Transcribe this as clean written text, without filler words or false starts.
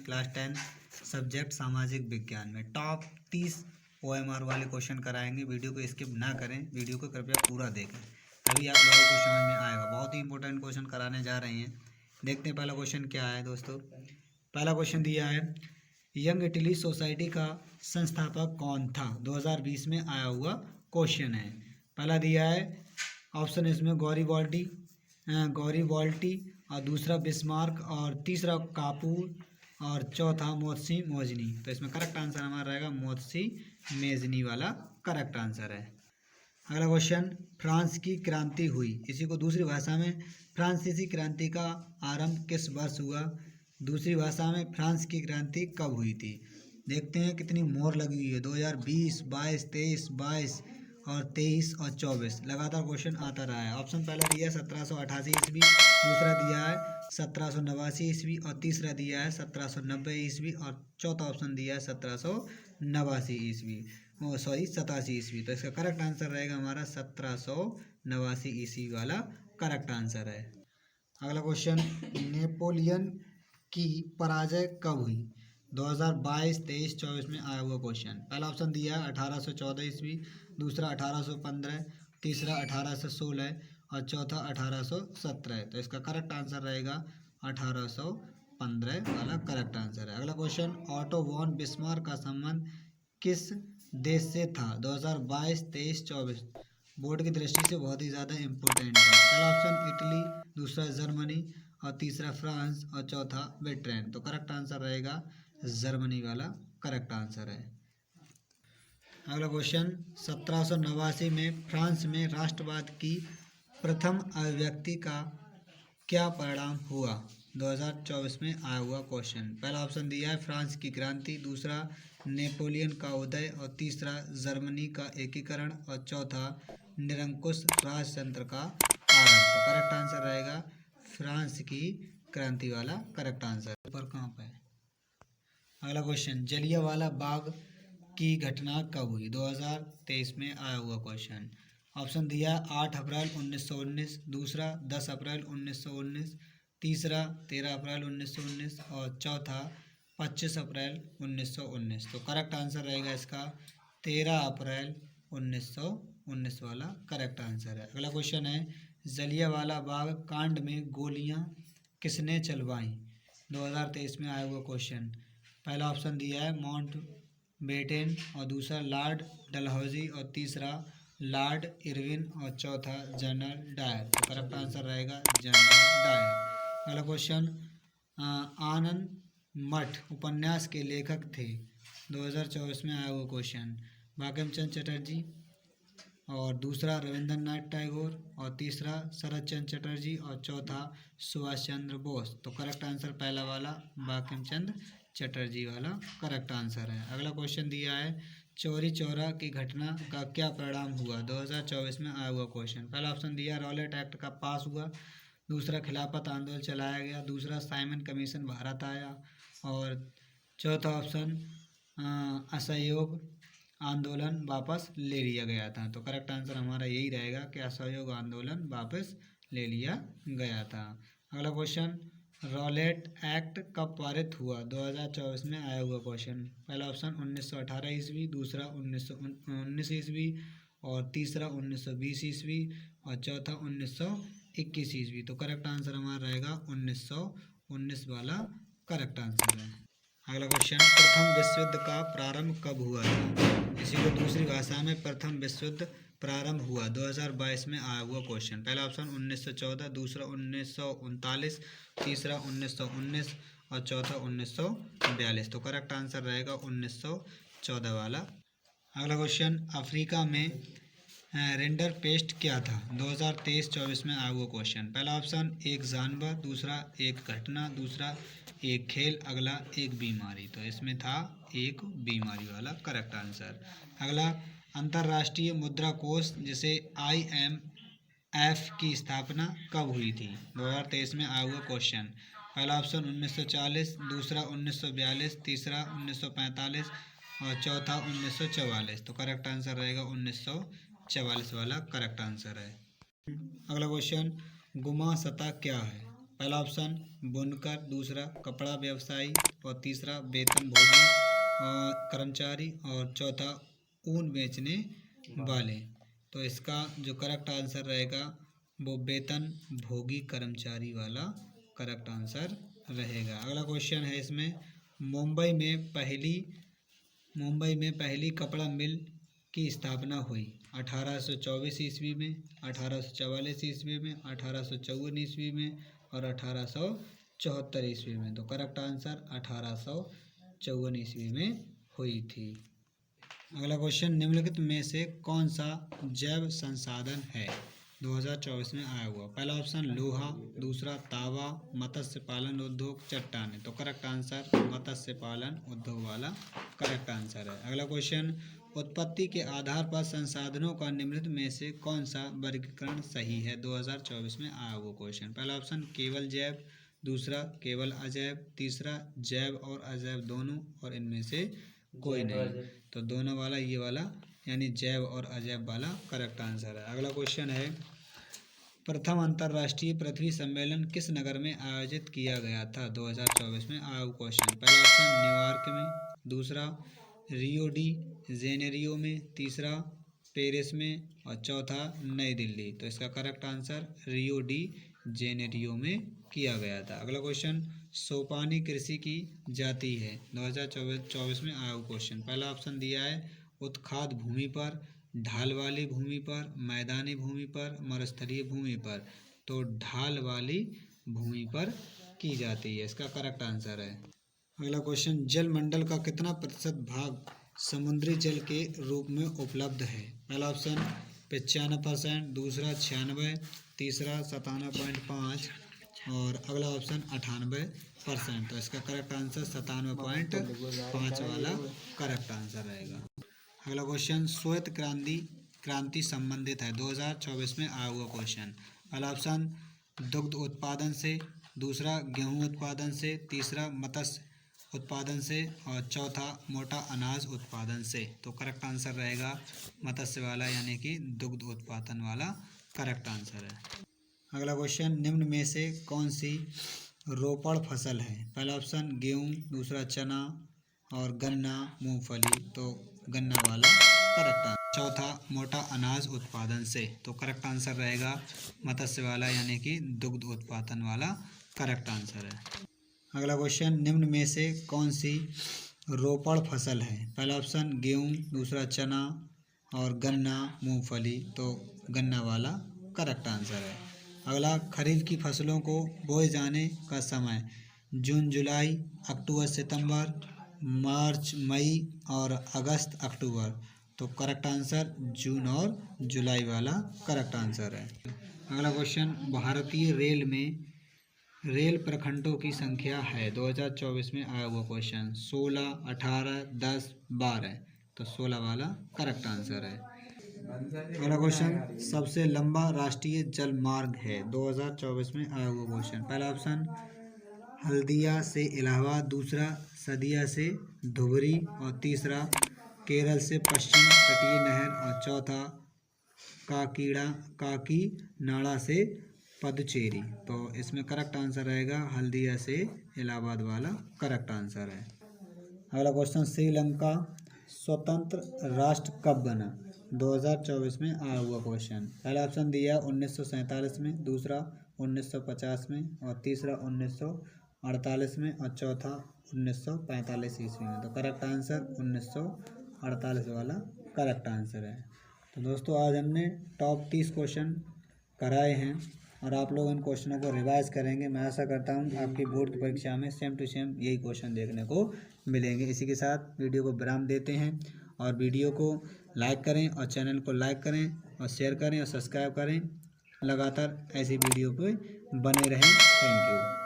Class 10 subject सामाजिक विज्ञान में टॉप 30 OMR वाले क्वेश्चन कराएंगे। वीडियो को स्किप ना करें, वीडियो को कृपया पूरा देखें, तभी आप लोगों को समझ में आएगा। बहुत ही इंपॉर्टेंट क्वेश्चन कराने जा रहे हैं। देखते हैं पहला क्वेश्चन क्या है दोस्तों। पहला क्वेश्चन दिया है, यंग इटली सोसाइटी का संस्थापक कौन था? 2020 में आया हुआ क्वेश्चन है। पहला दिया है ऑप्शन इसमें गौरी वॉल्टी और दूसरा बिस्मार्क और तीसरा कापूर और चौथा मोत्सी मोजनी। तो इसमें करेक्ट आंसर हमारा रहेगा मोत्सी मेजनी वाला करेक्ट आंसर है। अगला क्वेश्चन, फ्रांस की क्रांति हुई, इसी को दूसरी भाषा में फ्रांसीसी क्रांति का आरंभ किस वर्ष हुआ? दूसरी भाषा में फ्रांस की क्रांति कब हुई थी? देखते हैं कितनी मोहर लगी हुई है। 2020, 22, 23, 22 और 23 और 24 लगातार क्वेश्चन आता रहा है। ऑप्शन पहला दिया है 1788 ईस्वी, दूसरा दिया है 1789 ईस्वी और तीसरा दिया है 1790 ईस्वी और चौथा ऑप्शन दिया है 1789 ईस्वी, 87 ईस्वी। तो इसका करेक्ट आंसर रहेगा हमारा 1789 ईस्वी वाला करेक्ट आंसर है। अगला क्वेश्चन, नेपोलियन की पराजय कब हुई? 2022, 23, 24 में आया हुआ क्वेश्चन। पहला ऑप्शन दिया है 1814 ईस्वी, दूसरा 1815, तीसरा 1816 और चौथा 1817। तो इसका करेक्ट आंसर रहेगा 1815 वाला करेक्ट आंसर है। अगला क्वेश्चन, ऑटो वॉन बिस्मार्क का संबंध किस देश से था? 2022, 23, 24 बोर्ड की दृष्टि से बहुत ही ज़्यादा इम्पोर्टेंट है। पहला ऑप्शन इटली, दूसरा जर्मनी और तीसरा फ्रांस और चौथा ब्रिटेन। तो करेक्ट आंसर रहेगा जर्मनी वाला करेक्ट आंसर है। अगला क्वेश्चन, 1789 में फ्रांस में राष्ट्रवाद की प्रथम अभिव्यक्ति का क्या परिणाम हुआ? 2024 में आया हुआ क्वेश्चन। पहला ऑप्शन दिया है फ्रांस की क्रांति, दूसरा नेपोलियन का उदय और तीसरा जर्मनी का एकीकरण और चौथा निरंकुश राजतंत्र का आरंभ। तो करेक्ट आंसर रहेगा फ्रांस की क्रांति वाला करेक्ट आंसर। पर कहाँ पे? अगला क्वेश्चन, जलियांवाला बाग की घटना कब हुई? 2023 में आया हुआ क्वेश्चन। ऑप्शन दिया 8 अप्रैल 1919, दूसरा 10 अप्रैल 1919, तीसरा 13 अप्रैल 1919 और चौथा 25 अप्रैल 1919। तो करेक्ट आंसर रहेगा इसका 13 अप्रैल 1919 वाला करेक्ट आंसर है। अगला क्वेश्चन है, जलियांवाला बाग कांड में गोलियां किसने चलवाई? 2023 में आया हुआ क्वेश्चन। पहला ऑप्शन दिया है माउंट बेटेन और दूसरा लॉर्ड डलहौजी और तीसरा लॉर्ड इरविन और चौथा जनरल डायर। तो करेक्ट आंसर रहेगा जनरल डायर। अगला क्वेश्चन, आनंद मठ उपन्यास के लेखक थे? 2024 में आया हुआ क्वेश्चन। बंकिम चंद्र चटर्जी और दूसरा रविंद्रनाथ टैगोर और तीसरा शरद चंद्र चटर्जी और चौथा सुभाष चंद्र बोस। तो करेक्ट आंसर पहला वाला बंकिम चंद्र चटर्जी वाला करेक्ट आंसर है। अगला क्वेश्चन दिया है, चौरी चौरा की घटना का क्या परिणाम हुआ? 2024 में आया हुआ क्वेश्चन। पहला ऑप्शन दिया रॉलेट एक्ट का पास हुआ, दूसरा खिलाफत आंदोलन चलाया गया, दूसरा साइमन कमीशन भारत आया और चौथा ऑप्शन असहयोग आंदोलन वापस ले लिया गया था। तो करेक्ट आंसर हमारा यही रहेगा कि असहयोग आंदोलन वापस ले लिया गया था। अगला क्वेश्चन, रॉलेट एक्ट कब पारित हुआ? 2024 में आया हुआ क्वेश्चन। पहला ऑप्शन 1918 ईस्वी, दूसरा 1919 ईस्वी और तीसरा 1920 ईस्वी और चौथा 1921 ईस्वी। तो करेक्ट आंसर हमारा रहेगा 1919 वाला करेक्ट आंसर है। अगला क्वेश्चन, प्रथम विश्व युद्ध का प्रारंभ कब हुआ था? इसी को दूसरी भाषा में प्रथम विश्व युद्ध प्रारंभ हुआ। 2022 में आया हुआ क्वेश्चन। पहला ऑप्शन 1914, दूसरा 1939, तीसरा 1919 और चौथा 1942। तो करेक्ट आंसर रहेगा 1914 वाला। अगला क्वेश्चन, अफ्रीका में रिंडर पेस्ट क्या था? 2023-24 में आया हुआ क्वेश्चन। पहला ऑप्शन एक जानवर, दूसरा एक घटना, दूसरा एक खेल, अगला एक बीमारी। तो इसमें था एक बीमारी वाला करेक्ट आंसर। अगला, अंतर्राष्ट्रीय मुद्रा कोष जिसे IMF की स्थापना कब हुई थी? 2023 में आया हुआ क्वेश्चन। पहला ऑप्शन 1940, दूसरा 1942, तीसरा 1945 और चौथा 1944। तो करेक्ट आंसर रहेगा 1944 वाला करेक्ट आंसर है। अगला क्वेश्चन, गुमा सतह क्या है? पहला ऑप्शन बुनकर, दूसरा कपड़ा व्यवसायी और तीसरा वेतनभोगी और कर्मचारी और चौथा ऊन बेचने वाले। तो इसका जो करेक्ट आंसर रहेगा वो वेतनभोगी कर्मचारी वाला करेक्ट आंसर रहेगा। अगला क्वेश्चन है इसमें, मुंबई में पहली कपड़ा मिल की स्थापना हुई 1824 ईस्वी में, 1844 ईस्वी में, 1854 ईस्वी में और 1874 ईस्वी में। तो करेक्ट आंसर 1854 ईस्वी में हुई थी। अगला क्वेश्चन, निम्नलिखित में से कौन सा जैव संसाधन है 2024 में आया हुआ? पहला ऑप्शन लोहा, दूसरा तांबा, मत्स्य पालन उद्योग, चट्टानें। तो करेक्ट आंसर मत्स्य पालन उद्योग वाला करेक्ट आंसर है। अगला क्वेश्चन, उत्पत्ति के आधार पर संसाधनों का निम्नलिखित में से कौन सा वर्गीकरण सही है 2024 में आया हुआ क्वेश्चन? पहला ऑप्शन केवल जैव, दूसरा केवल अजैव, तीसरा जैव और अजैव दोनों और इनमें से कोई नहीं। तो दोनों वाला ये वाला यानी जैव और अजैव वाला करेक्ट आंसर है। अगला क्वेश्चन है, प्रथम अंतर्राष्ट्रीय पृथ्वी सम्मेलन किस नगर में आयोजित किया गया था 2024 में आया हुआ क्वेश्चन? पहला ऑप्शन न्यूयॉर्क में, दूसरा रियो डी जेनेरियो में, तीसरा पेरिस में और चौथा नई दिल्ली। तो इसका correct answer Rio de Janeiro में किया गया था। अगला क्वेश्चन, सोपानी कृषि की जाति है 2024 में आया हुआ क्वेश्चन। पहला ऑप्शन दिया है उत्खाद भूमि पर, ढाल वाली भूमि पर, मैदानी भूमि पर, मरुस्थलीय भूमि पर। तो ढाल वाली भूमि पर की जाती है, इसका करेक्ट आंसर है। अगला क्वेश्चन, जल मंडल का कितना प्रतिशत भाग समुद्री जल के रूप में उपलब्ध है? पहला ऑप्शन 95%, दूसरा 96%, तीसरा 97.5 और अगला ऑप्शन 98%। तो इसका करेक्ट आंसर 97.5 वाला करेक्ट आंसर रहेगा। अगला क्वेश्चन, श्वेत क्रांति संबंधित है 2024 में आया हुआ क्वेश्चन। पहला ऑप्शन दुग्ध उत्पादन से, दूसरा गेहूं उत्पादन से, तीसरा मत्स्य उत्पादन से और चौथा मोटा अनाज उत्पादन से। तो करेक्ट आंसर रहेगा मत्स्य वाला यानी कि दुग्ध उत्पादन वाला करेक्ट आंसर है। अगला क्वेश्चन, निम्न में से कौन सी रोपण फसल है? पहला ऑप्शन गेहूं, दूसरा चना और गन्ना मूंगफली। तो गन्ना वाला करेक्ट आंसर। चौथा मोटा अनाज उत्पादन से। तो करेक्ट आंसर रहेगा मत्स्य वाला यानी कि दुग्ध उत्पादन वाला करेक्ट आंसर है। अगला क्वेश्चन, निम्न में से कौन सी रोपण फसल है? पहला ऑप्शन गेहूं, दूसरा चना और गन्ना मूंगफली। तो गन्ना वाला करेक्ट आंसर है। अगला, खरीफ की फसलों को बोए जाने का समय जून जुलाई, अक्टूबर सितंबर, मार्च मई और अगस्त अक्टूबर। तो करेक्ट आंसर जून और जुलाई वाला करेक्ट आंसर है। अगला क्वेश्चन, भारतीय रेल में रेल प्रखंडों की संख्या है 2024 में आया हुआ क्वेश्चन 16, 18, 10, 12। तो 16 वाला करेक्ट आंसर है। अगला क्वेश्चन, सबसे लंबा राष्ट्रीय जल मार्ग है 2024 में आया हुआ क्वेश्चन। पहला ऑप्शन हल्दिया से इलाहाबाद, दूसरा सदिया से धुबरी और तीसरा केरल से पश्चिम तटीय नहर और चौथा काकीनाडा से पदुचेरी। तो इसमें करेक्ट आंसर रहेगा हल्दिया से इलाहाबाद वाला करेक्ट आंसर है। अगला क्वेश्चन, श्रीलंका स्वतंत्र राष्ट्र कब बना 2024 में आया हुआ क्वेश्चन। पहला ऑप्शन दिया 1947 में, दूसरा 1950 में और तीसरा 1948 में और चौथा 1945 ईस्वी में। तो करेक्ट आंसर 1948 वाला करेक्ट आंसर है। तो दोस्तों आज हमने टॉप 30 क्वेश्चन कराए हैं और आप लोग इन क्वेश्चनों को रिवाइज करेंगे। मैं आशा करता हूँ आपकी बोर्ड की परीक्षा में सेम टू सेम यही क्वेश्चन देखने को मिलेंगे। इसी के साथ वीडियो को विराम देते हैं और वीडियो को लाइक करें और चैनल को लाइक करें और शेयर करें और सब्सक्राइब करें। लगातार ऐसी वीडियो पे बने रहें। Thank you.